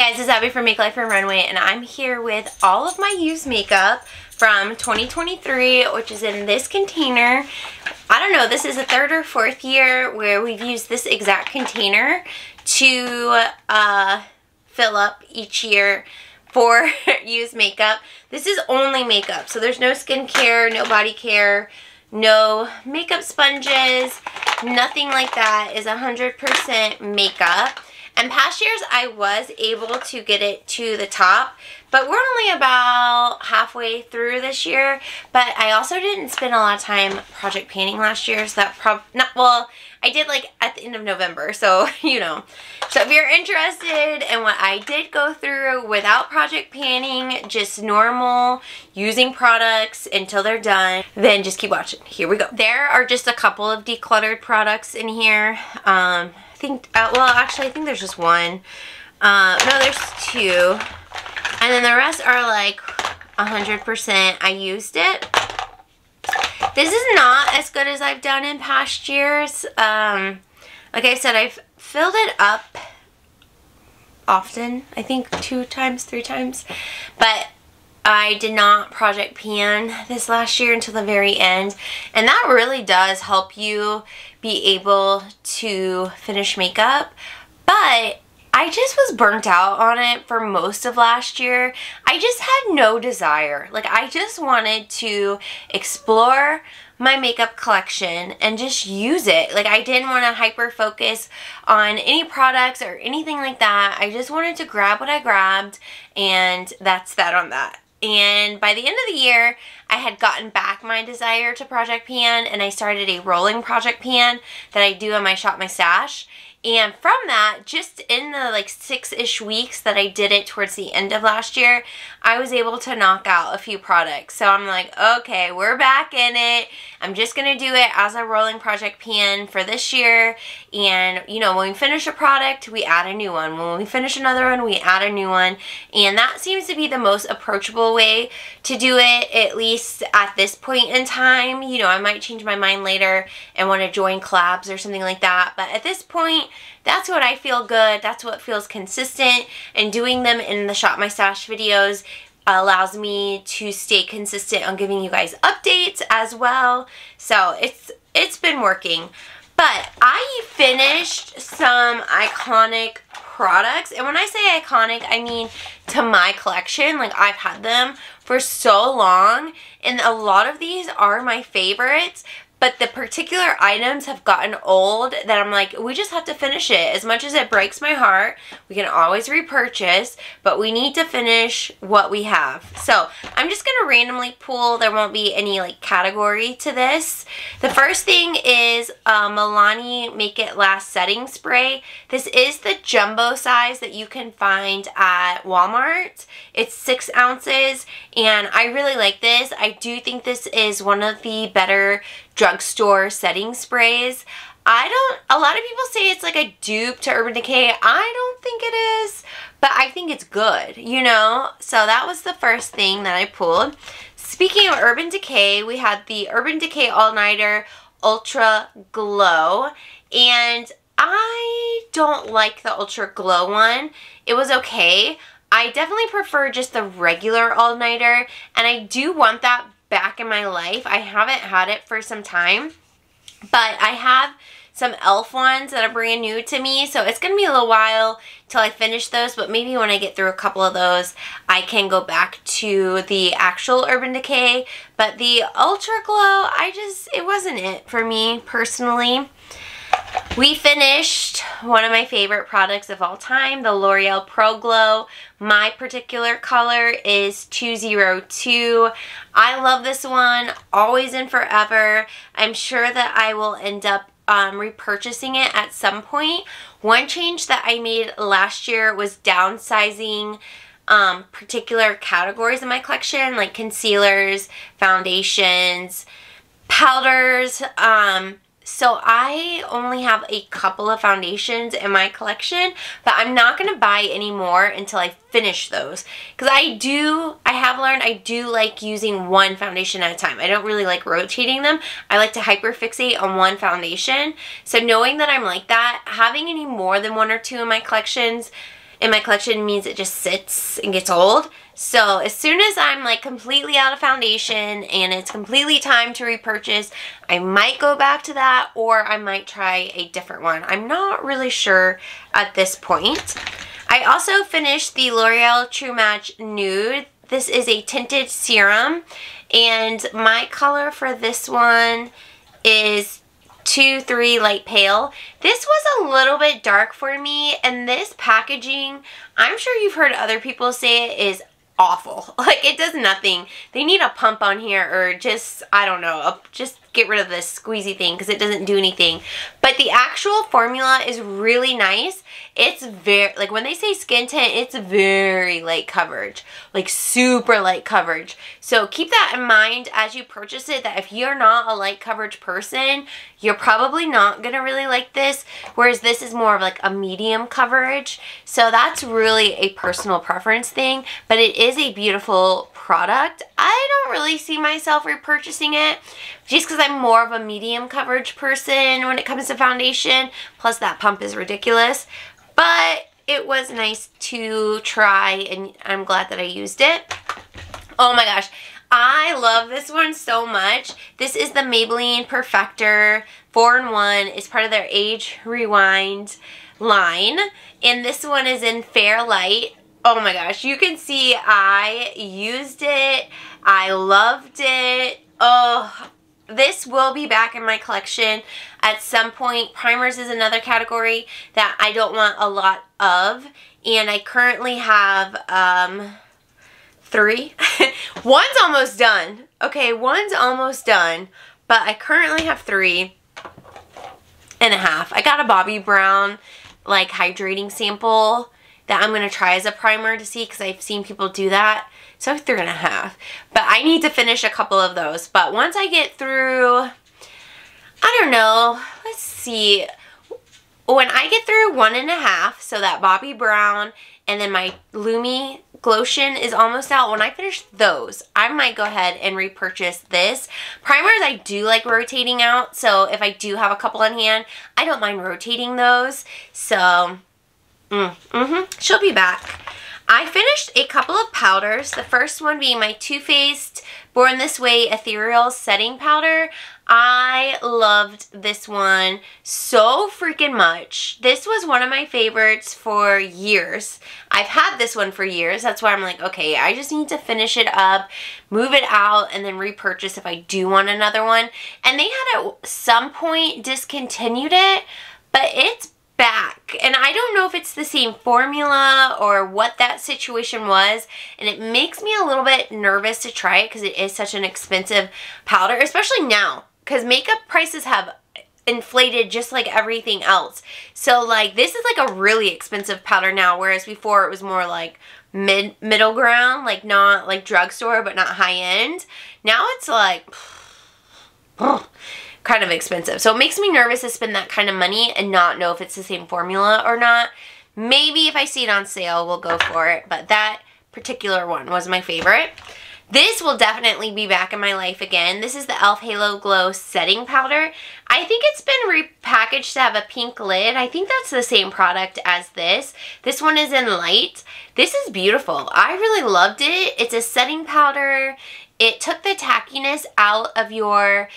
Hey guys, it's Abby from Make Life and Runway, and I'm here with all of my used makeup from 2023, which is in this container. I don't know, this is the third or fourth year where we've used this exact container to fill up each year for used makeup. This is only makeup, so there's no skincare, no body care, no makeup sponges, nothing like that. Is 100% makeup. And past years I was able to get it to the top, but we're only about halfway through this year. But I also didn't spend a lot of time project panning last year, so that I did like at the end of November, so you know. So if you're interested in what I did go through without project panning, just normal using products until they're done, then just keep watching. Here we go. There are just a couple of decluttered products in here. I think there's just one. No, there's two. And then the rest are like 100% I used it. This is not as good as I've done in past years. Like I said, I've filled it up often. I think 2 times, 3 times. But I did not project pan this last year until the very end. And that really does help you be able to finish makeup. But I just was burnt out on it for most of last year. I just had no desire. Like, I just wanted to explore my makeup collection and just use it. Like, I didn't want to hyper focus on any products or anything like that. I just wanted to grab what I grabbed, and that's that on that. And by the end of the year, I had gotten back my desire to project pan, and I started a rolling project pan that I do on my Shop My Stash. And from that, just in the like 6-ish weeks that I did it towards the end of last year, I was able to knock out a few products. So I'm like, okay, we're back in it. I'm just going to do it as a rolling project pan for this year. And, you know, when we finish a product, we add a new one. When we finish another one, we add a new one. And that seems to be the most approachable way to do it, at least at this point in time. You know, I might change my mind later and want to join collabs or something like that. But at this point, that's what I feel good. That's what feels consistent. And doing them in the Shop My Stash videos allows me to stay consistent on giving you guys updates as well. So it's been working. But I finished some iconic products. And when I say iconic, I mean to my collection. Like, I've had them for so long. And a lot of these are my favorites. But the particular items have gotten old that I'm like, we just have to finish it. As much as it breaks my heart, we can always repurchase, but we need to finish what we have. So I'm just going to randomly pull. There won't be any like category to this. The first thing is Milani Make It Last Setting Spray. This is the jumbo size that you can find at Walmart. It's 6 ounces, and I really like this. I do think this is one of the better drugstore setting sprays. A lot of people say it's like a dupe to Urban Decay. I don't think it is, but I think it's good, you know? So that was the first thing that I pulled. Speaking of Urban Decay, we had the Urban Decay All Nighter Ultra Glow, and I don't like the Ultra Glow one. It was okay. I definitely prefer just the regular All Nighter, and I do want that back in my life. I haven't had it for some time, but I have some e.l.f. ones that are brand new to me, so it's going to be a little while till I finish those, but maybe when I get through a couple of those, I can go back to the actual Urban Decay. But the Ultra Glow, it wasn't it for me personally. We finished one of my favorite products of all time, the L'Oreal Pro Glow. My particular color is 202. I love this one, always and forever. I'm sure that I will end up repurchasing it at some point. One change that I made last year was downsizing particular categories in my collection, like concealers, foundations, powders. So I only have a couple of foundations in my collection, but I'm not going to buy any more until I finish those. Because I have learned I do like using one foundation at a time. I don't really like rotating them. I like to hyperfixate on one foundation. So knowing that I'm like that, having any more than 1 or 2 in my collections in my collection means it just sits and gets old. So as soon as I'm like completely out of foundation and it's completely time to repurchase, I might go back to that, or I might try a different one. I'm not really sure at this point. I also finished the L'Oreal True Match Nude. This is a tinted serum, and my color for this one is 2-3 light pale. This was a little bit dark for me, and this packaging, I'm sure you've heard other people say it, is awful. Like, it does nothing. They need a pump on here, or just, I don't know, just get rid of this squeezy thing because it doesn't do anything. But the actual formula is really nice. It's very, like when they say skin tint, it's very light coverage, like super light coverage. So keep that in mind as you purchase it, that if you're not a light coverage person, you're probably not gonna really like this, whereas this is more of like a medium coverage. So that's really a personal preference thing, but it is a beautiful product. I don't really see myself repurchasing it just because I'm more of a medium coverage person when it comes to foundation, plus that pump is ridiculous. But it was nice to try, and I'm glad that I used it. Oh my gosh, I love this one so much. This is the Maybelline Perfector 4-in-1. It's part of their Age Rewind line, and this one is in Fair Light. Oh my gosh, you can see I used it. I loved it. Oh, this will be back in my collection at some point. Primers is another category that I don't want a lot of, and I currently have 3. One's almost done. Okay, one's almost done, but I currently have 3.5. I got a Bobbi Brown like hydrating sample that I'm going to try as a primer to see, because I've seen people do that. So 3.5. But I need to finish a couple of those. But once I get through, I don't know, let's see. When I get through 1.5, so that Bobbi Brown, and then my Lumi Glotion is almost out. When I finish those, I might go ahead and repurchase this. Primers I do like rotating out, so if I do have a couple on hand, I don't mind rotating those. So, she'll be back. I finished a couple of powders. The first one being my Too Faced Born This Way Ethereal Setting Powder. I loved this one so freaking much. This was one of my favorites for years. I've had this one for years. That's why I'm like, okay, I just need to finish it up, move it out, and then repurchase if I do want another one. And they had at some point discontinued it, but it's back, and I don't know if it's the same formula or what that situation was, and it makes me a little bit nervous to try it because it is such an expensive powder, especially now, because makeup prices have inflated just like everything else. So like this is like a really expensive powder now, whereas before it was more like middle ground, like not like drugstore but not high end. Now it's like kind of expensive. So it makes me nervous to spend that kind of money and not know if it's the same formula or not. Maybe if I see it on sale, we'll go for it. But that particular one was my favorite. This will definitely be back in my life again. This is the e.l.f. Halo Glow Setting Powder. I think it's been repackaged to have a pink lid. I think that's the same product as this. This one is in light. This is beautiful. I really loved it. It's a setting powder. It took the tackiness out of your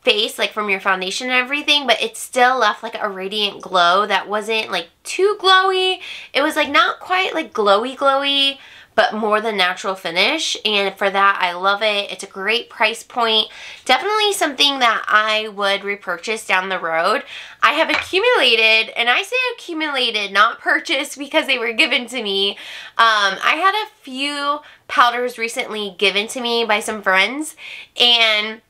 face, like from your foundation and everything, but it still left like a radiant glow that wasn't like too glowy. It was like not quite like glowy, but more the natural finish, and for that I love it. It's a great price point. Definitely something that I would repurchase down the road. I have accumulated, and I say accumulated, not purchased, because they were given to me. I had a few powders recently given to me by some friends, and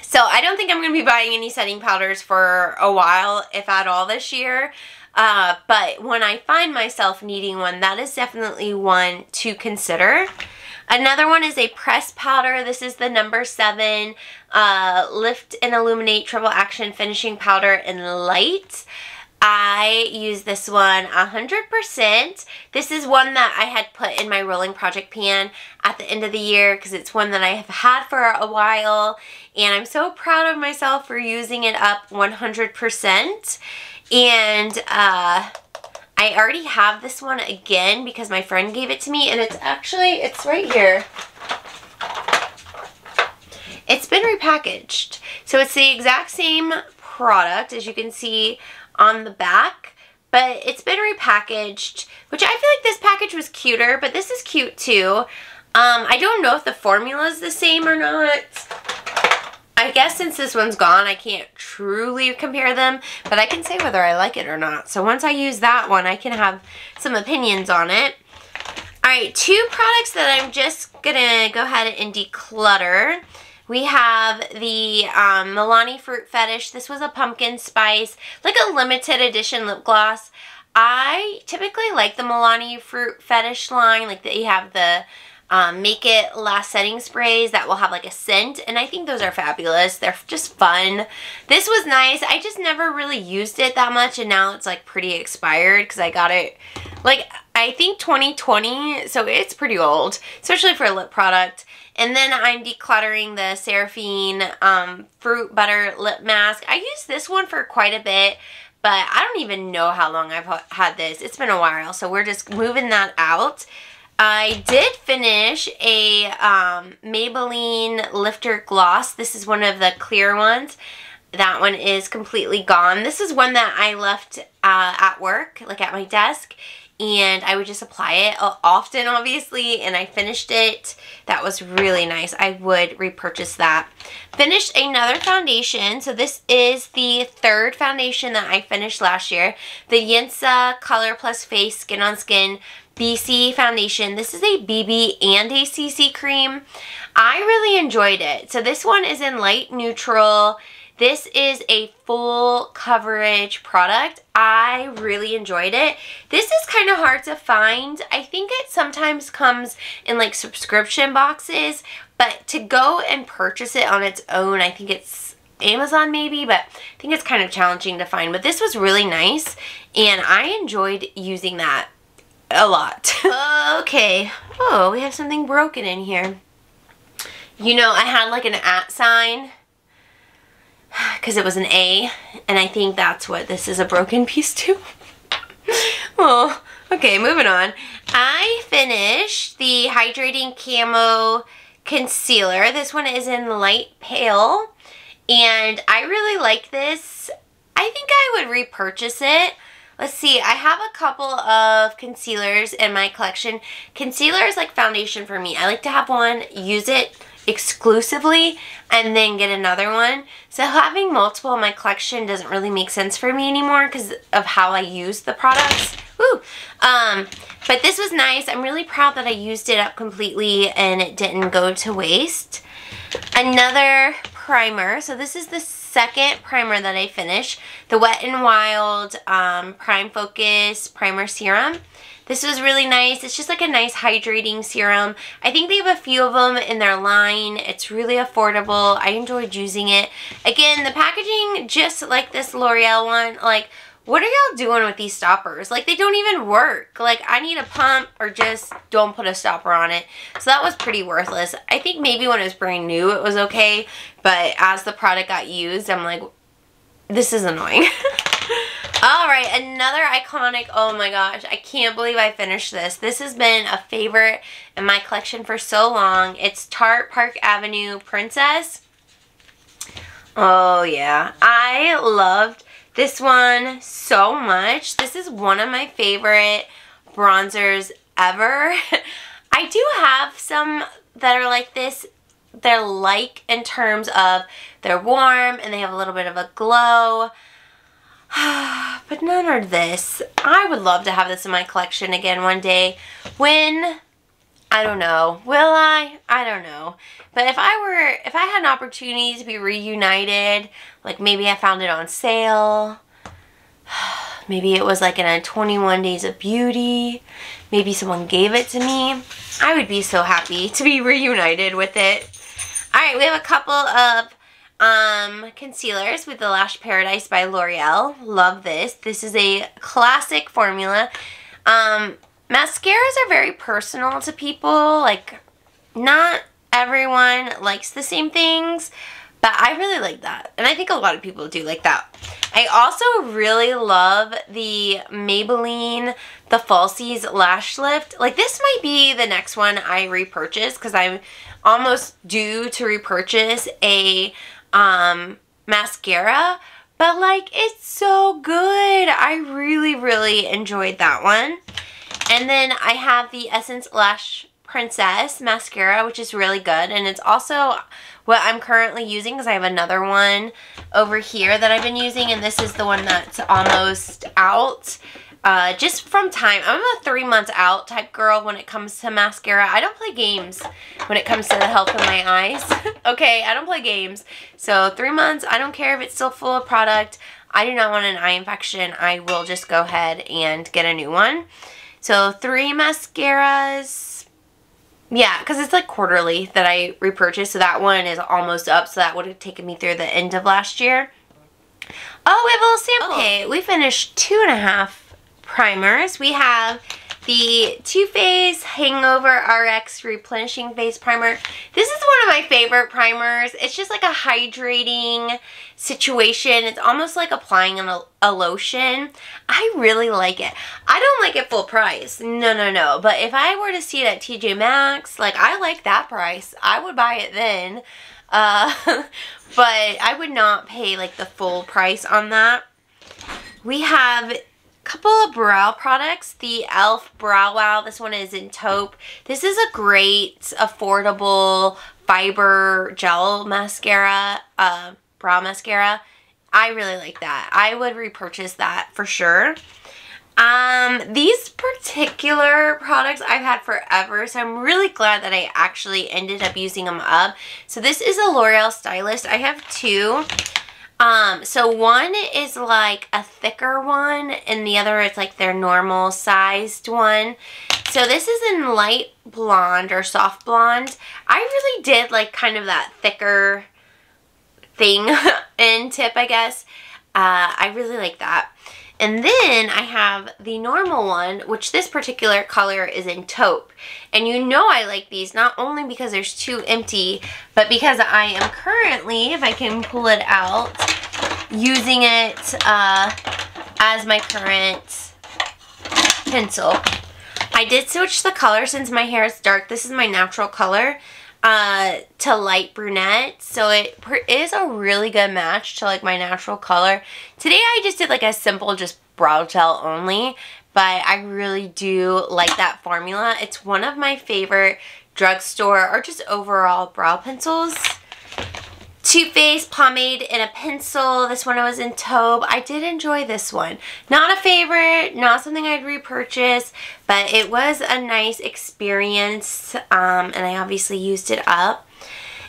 so I don't think I'm going to be buying any setting powders for a while, if at all, this year. But when I find myself needing one, that is definitely one to consider. Another one is a pressed powder. This is the number 7 Lift and Illuminate Triple Action Finishing Powder in Light. I use this one 100%. This is one that I had put in my rolling project pan at the end of the year because it's one that I have had for a while, and I'm so proud of myself for using it up 100%. And I already have this one again because my friend gave it to me, and it's right here. It's been repackaged. So it's the exact same product, as you can see on the back, but it's been repackaged, which I feel like this package was cuter, but this is cute too. I don't know if the formula is the same or not. I guess since this one's gone, I can't truly compare them, but I can say whether I like it or not. So once I use that one, I can have some opinions on it. Alright, 2 products that I'm just gonna go ahead and declutter. We have the Milani Fruit Fetish. This was a pumpkin spice, like a limited edition lip gloss. I typically like the Milani Fruit Fetish line, like they have the Make It Last setting sprays that will have like a scent, and I think those are fabulous. They're just fun. This was nice. I just never really used it that much, and now it's like pretty expired because I got it like I think 2020, so it's pretty old, especially for a lip product. And then I'm decluttering the Seraphine Fruit Butter Lip Mask. I used this one for quite a bit, but I don't even know how long I've had this. It's been a while, so we're just moving that out. I did finish a Maybelline Lifter Gloss. This is one of the clear ones. That one is completely gone. This is one that I left at work, like at my desk, and I would just apply it often, obviously, and I finished it. That was really nice. I would repurchase that. Finished another foundation. So this is the 3rd foundation that I finished last year. The Yinsa Color Plus Face Skin on Skin BC foundation. This is a BB and a CC cream. I really enjoyed it. So this one is in light neutral. This is a full coverage product. I really enjoyed it. This is kind of hard to find. I think it sometimes comes in like subscription boxes, but to go and purchase it on its own, I think it's Amazon maybe, but I think it's kind of challenging to find. But this was really nice, and I enjoyed using that a lot. Okay. Oh, we have something broken in here. You know, I had like an @ sign because it was an A, and I think that's what this is a broken piece too. Oh, okay, moving on. I finished the Hydrating Camo Concealer. This one is in light pale, and I really like this. I think I would repurchase it. Let's see, I have a couple of concealers in my collection. Concealer is like foundation for me. I like to have one, use it exclusively, and then get another one. So having multiple in my collection doesn't really make sense for me anymore because of how I use the products. Woo! But this was nice. I'm really proud that I used it up completely and it didn't go to waste. Another primer. So this is the 2nd primer that I finished. The Wet n Wild Prime Focus Primer Serum. This was really nice. It's just like a nice hydrating serum. I think they have a few of them in their line. It's really affordable. I enjoyed using it. Again, the packaging, just like this L'Oreal one, like, what are y'all doing with these stoppers? Like, they don't even work. Like, I need a pump or just don't put a stopper on it. So that was pretty worthless. I think maybe when it was brand new it was okay, but as the product got used, I'm like, this is annoying. Alright, another iconic, oh my gosh, I can't believe I finished this. This has been a favorite in my collection for so long. It's Tarte Park Avenue Princess. Oh yeah, I loved this one so much. This is one of my favorite bronzers ever. I do have some that are like this. They're like in terms of they're warm and they have a little bit of a glow. But none are this. I would love to have this in my collection again one day. When? I don't know. Will I? I don't know. But if I had an opportunity to be reunited, like maybe I found it on sale, maybe it was like in a 21 Days of Beauty, maybe someone gave it to me, I would be so happy to be reunited with it. Alright, we have a couple of concealers with the Lash Paradise by L'Oreal. Love this. This is a classic formula. Mascaras are very personal to people. Like, not everyone likes the same things, But I really like that. And I think a lot of people do like that. I also really love the Maybelline The Falsies Lash Lift. Like, this might be the next one I repurchase because I'm almost due to repurchase a mascara. But, like, it's so good. I really, really enjoyed that one. And then I have the Essence Lash Princess mascara, which is really good. And it's also what I'm currently using because I have another one over here that I've been using. And this is the one that's almost out. Just from time. I'm a 3 months out type girl when it comes to mascara. I don't play games when it comes to the health of my eyes. Okay, I don't play games. So 3 months, I don't care if it's still full of product. I do not want an eye infection. I will just go ahead and get a new one. So 3 mascaras. Yeah, because it's like quarterly that I repurchased. So that one is almost up. So that would have taken me through the end of last year. Oh, we have a little sample. Okay, we finished 2.5 primers. We have the Too Faced Hangover RX Replenishing Face Primer. This is one of my favorite primers. It's just like a hydrating situation. It's almost like applying a lotion. I really like it. I don't like it full price. No. But if I were to see it at TJ Maxx, like, I like that price. I would buy it then. But I would not pay like the full price on that. We have couple of brow products. The e.l.f. Brow Wow. This one is in taupe. This is a great, affordable fiber gel mascara, brow mascara. I really like that. I would repurchase that for sure. These particular products I've had forever, so I'm really glad that I actually ended up using them up. So this is a L'Oreal Stylist. I have 2. So one is like a thicker one and the other is like their normal sized one. So this is in light blonde or soft blonde. I really did like kind of that thicker thing in tip, I guess. I really like that. And then I have the normal one, which this particular color is in taupe. And you know I like these not only because there's 2 empty, but because I am currently, if I can pull it out, using it as my current pencil. I did switch the color since my hair is dark. This is my natural color. To light brunette, so it is a really good match to like my natural color. Today I just did like a simple just brow gel only, but I really do like that formula. It's one of my favorite drugstore or just overall brow pencils. Too Faced pomade and a pencil. This one was in taupe. I did enjoy this one. Not a favorite, not something I'd repurchase, but it was a nice experience, and I obviously used it up.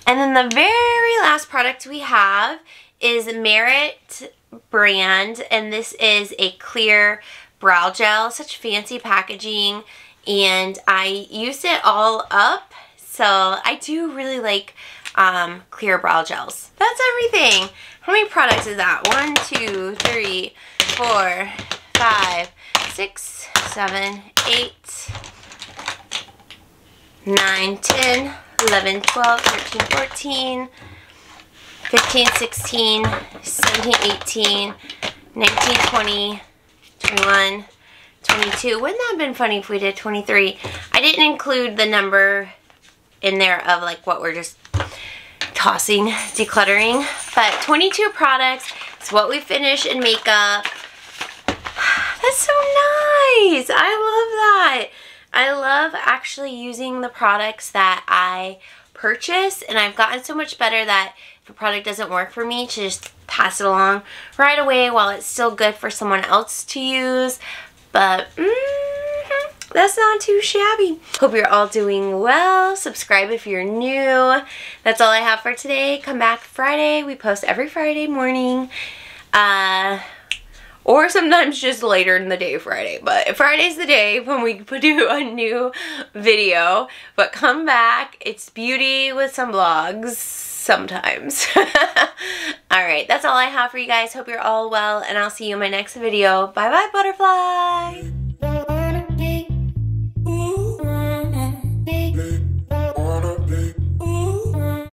And then the very last product we have is Merit brand, and this is a clear brow gel. Such fancy packaging, and I used it all up, so I do really like clear brow gels. That's everything. How many products is that? 1, 2, 3, 4, 5, 6, 7, 8, 9, 10, 11, 12, 13, 14, 15, 16, 17, 18, 19, 20, 21, 22. Wouldn't that have been funny if we did 23? I didn't include the number in there of like what we're just tossing, decluttering, but 22 products is what we finished in makeup. That's so nice. I love that. I love actually using the products that I purchase, and I've gotten so much better that if a product doesn't work for me, to just pass it along right away while it's still good for someone else to use. But that's not too shabby. Hope you're all doing well. Subscribe if you're new. That's all I have for today. Come back Friday. We post every Friday morning. Or sometimes just later in the day Friday. But Friday's the day when we do a new video. But come back. It's beauty with some vlogs sometimes. Alright, that's all I have for you guys. Hope you're all well, and I'll see you in my next video. Bye bye, butterfly!